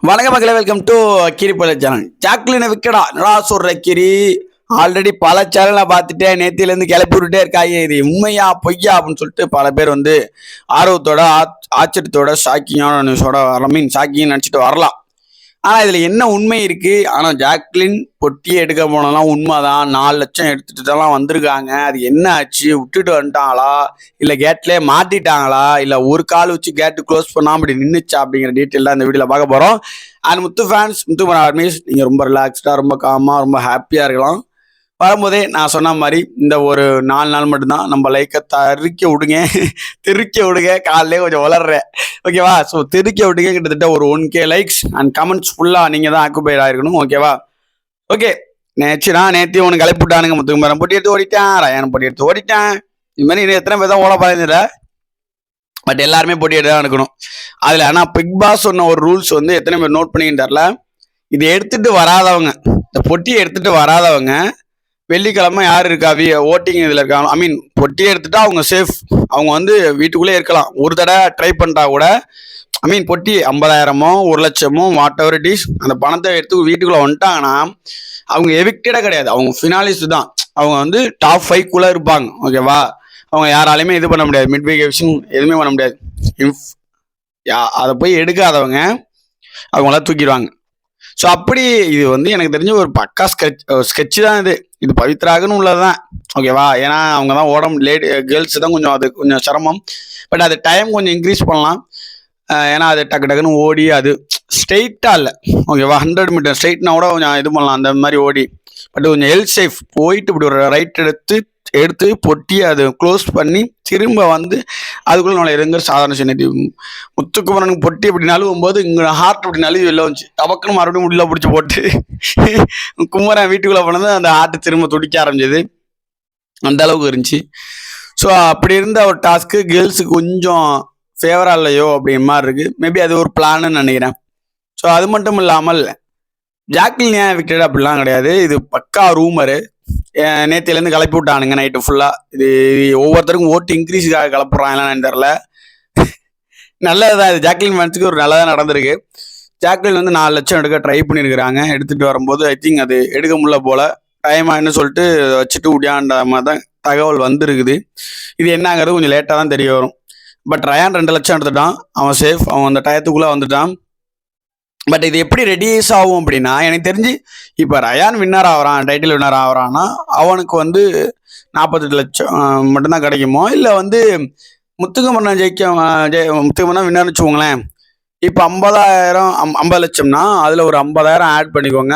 வணக்க மக்களே, welcome to கிரிப்பல channel. ஜாக்லினை விக்கடா என்னடா சொல்ற கிரி? ஆல்ரெடி பல சேனலை பார்த்துட்டேன், நேத்திலேருந்து கிளப்பி விட்டுட்டே இருக்காங்க. இது உண்மையா பொய்யா அப்படின்னு சொல்லிட்டு பல பேர் வந்து ஆர்வத்தோட ஆச்சரியத்தோட ஷாக்கிங்கான நியூஸோட ஷாக்கிங் நினச்சிட்டு வரலாம். ஆனால் இதில் என்ன உண்மை இருக்குது? ஆனால் ஜாக்லின் பொட்டியை எடுக்க போனலாம் உண்மைதான். 4 லட்சம் எடுத்துட்டு தான் வந்திருக்காங்க. அது என்ன ஆச்சு? விட்டுட்டு வந்துட்டாங்களா, இல்லை கேட்லேயே மாட்டிட்டாங்களா, இல்லை ஒரு கால் வச்சு கேட்டு க்ளோஸ் பண்ணாமல் அப்படி நின்றுச்சா அப்படிங்கிற டீட்டெயில் தான் இந்த வீடியோவில் பார்க்க போகிறோம். And Muthu fans, Muthu armies, நீங்கள் ரொம்ப ரிலாக்ஸ்டாக, ரொம்ப காமாக, ரொம்ப ஹாப்பியாக இருக்கலாம். வரும்போதே நான் சொன்ன மாதிரி இந்த ஒரு 4 நாள் மட்டும்தான் நம்ம லைக்கை திருக்க விடுங்க. காலையிலே கொஞ்சம் வளர்றேன், ஓகேவா? ஸோ திருக்க விடுங்க. கிட்டத்தட்ட ஒரு 1K லைக்ஸ் அண்ட் கமெண்ட்ஸ் ஃபுல்லாக நீங்கள் தான் ஆக்குபைட் ஆகிருக்கணும், ஓகேவா? ஓகே, நேற்று ஒன்று கிளப்பி விட்டானுங்க. முத்துக்குமரன் பொட்டி எடுத்து ஓடிட்டான், ரயான் பொட்டி எடுத்து ஓடிட்டான். இது மாதிரி இன்னும் எத்தனை பேர் தான் ஓட பாருங்க. பட் எல்லாருமே பொட்டி எடுத்து தான் இருக்கணும் அதில். ஆனால் பிக் பாஸ் சொன்ன ஒரு ரூல்ஸ் வந்து எத்தனை பேர் நோட் பண்ணிக்கிட்டு தரல. இது எடுத்துகிட்டு வராதவங்க, இந்த பொட்டியை எடுத்துகிட்டு வராதவங்க வெள்ளிக்கிழமை யார் இருக்கா ஓட்டிங் இதில் இருக்காங்க, பொட்டியை எடுத்துட்டா அவங்க சேஃப். அவங்க வந்து வீட்டுக்குள்ளே இருக்கலாம். ஒரு தடவை ட்ரை பண்ணிட்டா கூட பொட்டி 50,000மோ 1 லட்சமோ வாட் எவர் இட் இஸ், அந்த பணத்தை எடுத்து வீட்டுக்குள்ளே வந்துட்டாங்கன்னா அவங்க எவிக்டடே கிடையாது. அவங்க ஃபினாலிஸ்ட் தான். அவங்க வந்து டாப் 5குள்ளே இருப்பாங்க, ஓகேவா? அவங்க யாராலையுமே இது பண்ண முடியாது, மிட் வீக் எவிக்ஷன் எதுவுமே பண்ண முடியாது. அதை போய் எடுக்காதவங்க அவங்களாம் தூக்கிடுவாங்க. ஸோ அப்படி இது வந்து எனக்கு தெரிஞ்ச ஒரு பக்கா ஸ்கெட்சு தான். இது பவித்ராகன்னு உள்ளதுதான், ஓகேவா? ஏன்னா அவங்க தான் கேர்ள்ஸ் தான் கொஞ்சம் சிரமம். பட் அது டைம் கொஞ்சம் இன்க்ரீஸ் பண்ணலாம். ஏன்னா அது டக்குன்னு ஓடி அது ஸ்ட்ரெயிட்டாக இல்லை, ஓகேவா? 100 மீட்டர் ஸ்ட்ரெயிட்னா கூட கொஞ்சம் இது பண்ணலாம், அந்த மாதிரி ஓடி. பட் கொஞ்சம் ஹெல்த் சேஃப் போயிட்டு இப்படி ஒரு ரைட் எடுத்து பொட்டி அது க்ளோஸ் பண்ணி திரும்ப வந்து அதுக்குள்ள நம்மளை இருங்க. சாதாரண சின்ன முத்துக்குமரனுக்கு பொட்டி இப்படி நழுவும்போது இங்கே ஹார்ட் இப்படி நழுவி வெளில வந்துச்சு. டபக்குன்னு மறுபடியும் உள்ள பிடிச்சி போட்டு குமரன் வீட்டுக்குள்ளே போனது அந்த ஹார்ட் திரும்ப துடிக்க ஆரம்பிச்சது. அந்த அளவுக்கு இருந்துச்சு. ஸோ அப்படி இருந்த ஒரு டாஸ்க்கு கேர்ள்ஸுக்கு கொஞ்சம் ஃபேவராக இல்லையோ அப்படிங்கிற மாதிரி இருக்குது. மேபி அது ஒரு பிளான்னு நினைக்கிறேன். ஸோ அது மட்டும் இல்லாமல் ஜாக்லின் ஏன் விக்டட் அப்படிலாம் கிடையாது. இது பக்கா ரூமரு. நேத்திலேருந்து கிளப்பி விட்டானுங்க நைட்டு ஃபுல்லாக. இது ஒவ்வொருத்தருக்கும் ஓட்டு இன்க்ரீஸுக்காக கிளப்புறாங்களான்னு தெரில. நல்லது தான், இது ஜாக்லின் ஃபேன்ஸுக்கு ஒரு நல்லதாக நடந்திருக்கு. ஜாக்லின் வந்து 4 லட்சம் எடுக்க ட்ரை பண்ணியிருக்கிறாங்க. எடுத்துகிட்டு வரும்போது ஐ திங்க் அது எடுக்க முடியல போல், டைம் ஆகின்னு சொல்லிட்டு வச்சுட்டு உடியாண்ட மாதிரி தான் தகவல் வந்துருக்குது. இது என்னங்கிறது கொஞ்சம் லேட்டாக தான் தெரிய வரும். பட் ரயான் 2 லட்சம் எடுத்துட்டான், அவன் சேஃப், அவன் அந்த டயத்துக்குள்ளே வந்துட்டான். பட் இது எப்படி ரெடியூஸ் ஆகும் அப்படின்னா, எனக்கு தெரிஞ்சு இப்போ ரயான் வின்னர் ஆகிறான், டைட்டில் வின்னர் ஆகிறான்னா அவனுக்கு வந்து 48 லட்சம் மட்டும்தான் கிடைக்குமோ, இல்லை வந்து முத்துக்குமரன் முத்துக்குமரன் வின்னர்னு வச்சுக்கோங்களேன். இப்போ 50 லட்சம்னா அதில் ஒரு 50,000 ஆட் பண்ணிக்கோங்க.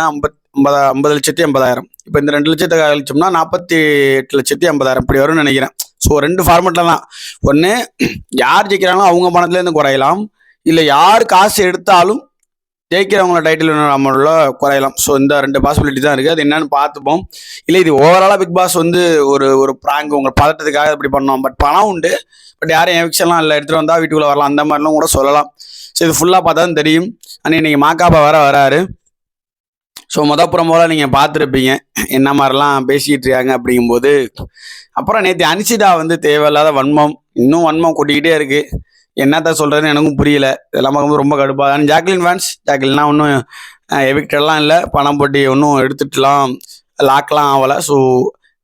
50 லட்சத்தி 80,000. இப்போ இந்த 2 லட்சத்தை கழிச்சோம்னா 48 லட்சத்தி 80,000 இப்படி வரும்னு நினைக்கிறேன். ஸோ 2 ஃபார்மெட்டில் தான். ஒன்று, யார் ஜெயிக்கிறாங்களோ அவங்க பணத்துலேருந்து குறையலாம், இல்லை யார் காசு எடுத்தாலும் ஜெயிக்கிறவங்கள டைட்டில் அமௌண்ட்ல குறையலாம். ஸோ இந்த 2 பாசிபிலிட்டி தான் இருக்குது. அது என்னன்னு பார்த்துப்போம். இல்லை இது ஓவராலாக பிக் பாஸ் வந்து ஒரு ப்ராங்க் உங்களை பதட்டத்துக்காக இப்படி பண்ணோம். பட் பணம் உண்டு, பட் யாரும் எவிக்ஷன்லாம் இல்லை, எடுத்துகிட்டு வந்தால் வீட்டுக்குள்ளே வரலாம், அந்த மாதிரிலாம் கூட சொல்லலாம். ஸோ இது ஃபுல்லாக பார்த்தா தான் தெரியும். ஆனால் இன்றைக்கி மாக்காப்பா வராரு. ஸோ முதப்புறம் போல் நீங்கள் பார்த்துருப்பீங்க என்ன மாதிரிலாம் பேசிக்கிட்டு இருக்காங்க அப்படிங்கும்போது. அப்புறம் நேற்று அனிஷிதா வந்து தேவையில்லாத இன்னும் வன்மம் கொட்டிக்கிட்டே இருக்குது. என்னத்த சொல்கிறதுன்னு எனக்கும் புரியல. இதெல்லாம் பார்க்கும்போது ரொம்ப கடுப்பாக. ஆனால் ஜாக்லின் ஃபேன்ஸ், ஜாக்லின்னா ஒன்றும் எவிக்டெல்லாம் இல்லை, பணம் போட்டி ஒன்றும் எடுத்துட்டுலாம் லாக்லாம் ஆகலை. So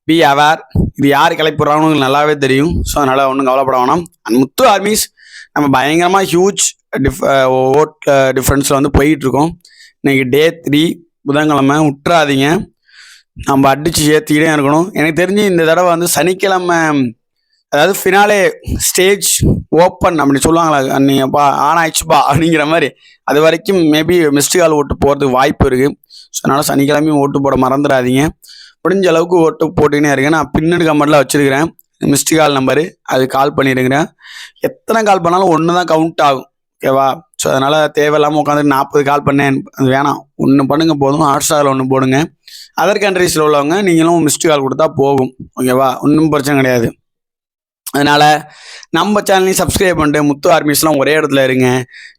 be aware. இது யார் கிளப்பிடுறாங்கன்னு நல்லாவே தெரியும். ஸோ அதனால் ஒன்றும் கவலைப்பட வேணாம். அண்ட் முத்து ஆர்மிஸ் நம்ம பயங்கரமாக ஹியூஜ் ஓட் டிஃப்ரென்ஸில் வந்து போயிட்டுருக்கோம். இன்றைக்கி டே 3 புதன்கிழமை, விட்டுறாதீங்க. நம்ம அடித்து ஏற்றிக்கிட்டே இருக்கணும். எனக்கு தெரிஞ்சு இந்த தடவை வந்து சனிக்கிழமை, அதாவது ஃபினாலே ஸ்டேஜ் ஓப்பன் அப்படின்னு சொல்லுவாங்களா, நீங்கப்பா ஆன் ஆயிடுச்சுப்பா அப்படிங்கிற மாதிரி, அது வரைக்கும் மேபி மிஸ்டு கால் ஓட்டு போகிறதுக்கு வாய்ப்பு இருக்குது. ஸோ அதனால் சனிக்கிழமையும் ஓட்டு போட மறந்துடாதீங்க. முடிஞ்ச அளவுக்கு ஓட்டு போட்டுக்கினே இருக்கேன். நான் பின்னடு கமெண்ட்டில் வச்சுருக்கிறேன் மிஸ்டு கால் நம்பரு, அது கால் பண்ணியிருக்கிறேன். எத்தனை கால் பண்ணாலும் ஒன்று தான் கவுண்ட் ஆகும், ஓகேவா? ஸோ அதனால் தேவையில்லாமல் உட்காந்து 40 கால் பண்ணேன், அது வேணாம். 1 பண்ணுங்க போதும். ஹாட்ஸ்டாரில் 1 போடுங்க. அதர் கண்ட்ரீஸில் உள்ளவங்க நீங்களும் மிஸ்டு கால் கொடுத்தா போகும், ஓகேவா? ஒன்றும் பிரச்சனை கிடையாது. அதனால் நம்ம சேனலையும் சப்ஸ்கிரைப் பண்ணிட்டு முத்து ஆர்மிஸ்லாம் ஒரே இடத்துல இருங்க.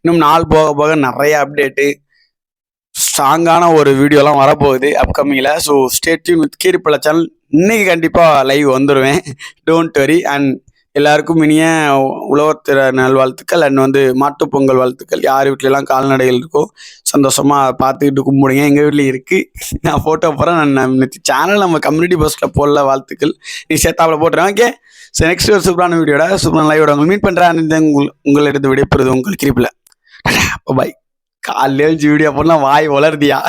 இன்னும் நாள் போக போக நிறைய அப்டேட்டு, ஸ்ட்ராங்கான ஒரு வீடியோலாம் வரப்போகுது அப்கமிங்கில். So stay tuned with Keeripala channel. இன்றைக்கி கண்டிப்பாக லைவ் வந்துடுவேன், டோன்ட் வரி. அண்ட் எல்லாருக்கும் இனிய உழவர் நல்வாழ்த்துக்கள் அண்ட் வந்து மாட்டுப் பொங்கல் வாழ்த்துக்கள். யார் வீட்லலாம் கால்நடைகள் இருக்கோ சந்தோஷமாக பார்த்துக்கிட்டு கும்பிடுங்க. எங்கள் வீட்லேயும் இருக்குது. நான் ஃபோட்டோ போகிறேன். நான் சேனல் நம்ம கம்யூனிட்டி போஸ்ட்டில் போடல வாழ்த்துக்கள். நீ சேர்த்தாப்புல போட்டுறேன். ஓகே. ஸோ நெக்ஸ்ட் ஒரு சூப்பரான வீடியோட சூப்பரான லைவோட உங்களுக்கு மீட் பண்ணுறேன். உங்களிடத்து விடைபெறுது உங்கள் கிரிப்பில். பாய். காலையில் வீடியோ போடலாம் வாய் வளருதியா.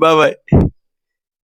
பாய்.